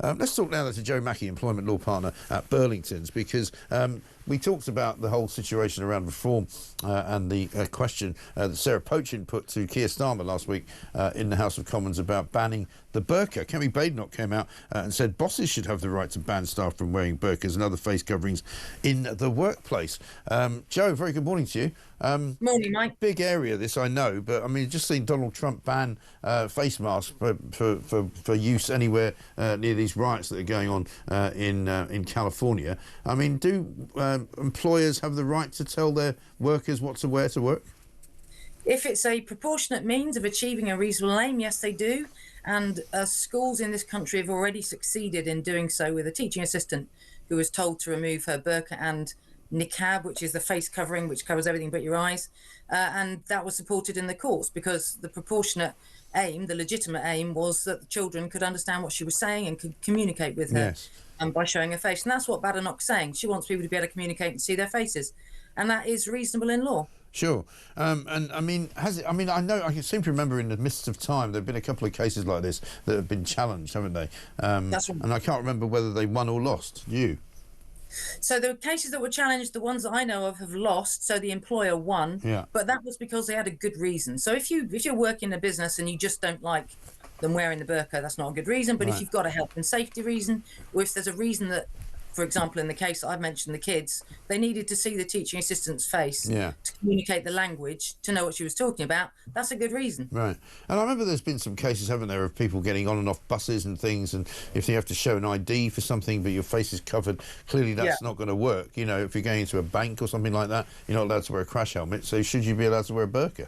Let's talk now to Joe Mackie, employment law partner at Burlingtons, because we talked about the whole situation around reform and the question that Sarah Pochin put to Keir Starmer last week in the House of Commons about banning the burka. Kemi Badenoch came out and said bosses should have the right to ban staff from wearing burkas and other face coverings in the workplace. Joe, very good morning to you. Morning, Mike. Big area this, I know, but I mean, just seen Donald Trump ban face masks for use anywhere near these riots that are going on in California. I mean, do employers have the right to tell their workers what to wear to work? If it's a proportionate means of achieving a reasonable aim, yes, they do. And schools in this country have already succeeded in doing so, with a teaching assistant who was told to remove her burqa and niqab, which is the face covering, which covers everything but your eyes. And that was supported in the courts because the proportionate aim, the legitimate aim, was that the children could understand what she was saying and could communicate with her. Yes. By showing her face. And that's what Badenoch's saying. She wants people to be able to communicate and see their faces. And that is reasonable in law. Sure. And I mean, I know, I seem to remember in the midst of time, there have been a couple of cases like this that have been challenged, haven't they? That's right. And I can't remember whether they won or lost. You? So the cases that were challenged, the ones that I know of, have lost. So the employer won. Yeah. But that was because they had a good reason. So if you're working in a business and you just don't like them wearing the burqa, that's not a good reason. But Right. if you've got a health and safety reason, or if there's a reason that, for example, in the case that I've mentioned, the kids, they needed to see the teaching assistant's face to communicate the language, to know what she was talking about, that's a good reason. Right. And I remember there's been some cases, haven't there, of people getting on and off buses and things, and if you have to show an ID for something but your face is covered, clearly that's not going to work. You know, if you're going into a bank or something like that, you're not allowed to wear a crash helmet, so should you be allowed to wear a burqa?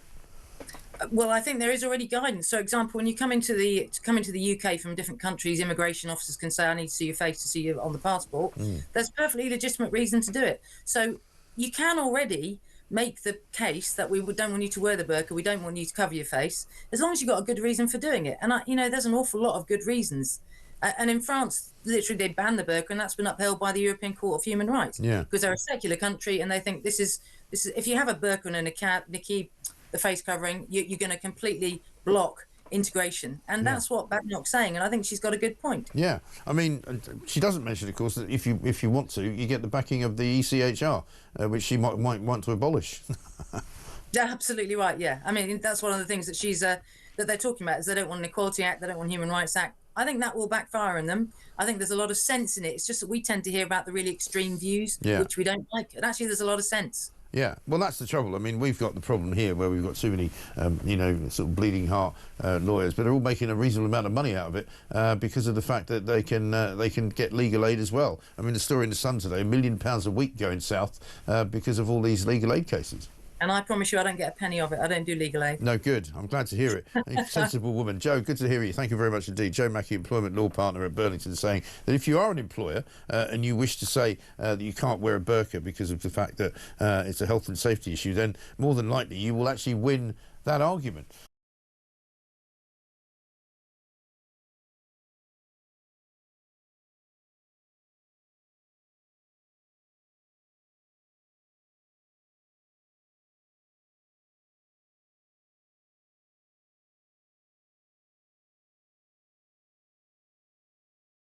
Well, I think there is already guidance. So, example, when you come into the UK from different countries, immigration officers can say, "I need to see your face to see you on the passport." There's perfectly legitimate reason to do it. So, you can already make the case that we don't want you to wear the burqa, we don't want you to cover your face, as long as you've got a good reason for doing it. And there's an awful lot of good reasons. And in France, literally, they banned the burqa, and that's been upheld by the European Court of Human Rights. Yeah. Because they're a secular country, and they think this is if you have a burqa and a niqab, the face covering, you're going to completely block integration. And that's what Badenoch's saying, and I think she's got a good point. Yeah, I mean, she doesn't mention, of course, that if you want to, you get the backing of the ECHR, which she might want to abolish. Yeah, absolutely right, yeah. I mean, that's one of the things that that they're talking about, is they don't want an Equality Act, they don't want a Human Rights Act. I think that will backfire on them. I think there's a lot of sense in it. It's just that we tend to hear about the really extreme views, which we don't like. And actually, there's a lot of sense. Yeah, well, that's the trouble. I mean, we've got the problem here where we've got too many, sort of bleeding heart lawyers, but they're all making a reasonable amount of money out of it because of the fact that they can get legal aid as well. I mean, the story in the Sun today: £1 million a week going south because of all these legal aid cases. And I promise you, I don't get a penny of it. I don't do legal aid. No, good. I'm glad to hear it. A sensible woman. Joe, good to hear you. Thank you very much indeed. Joe Mackie, employment law partner at Burlington, saying that if you are an employer and you wish to say that you can't wear a burqa because of the fact that it's a health and safety issue, then more than likely you will actually win that argument.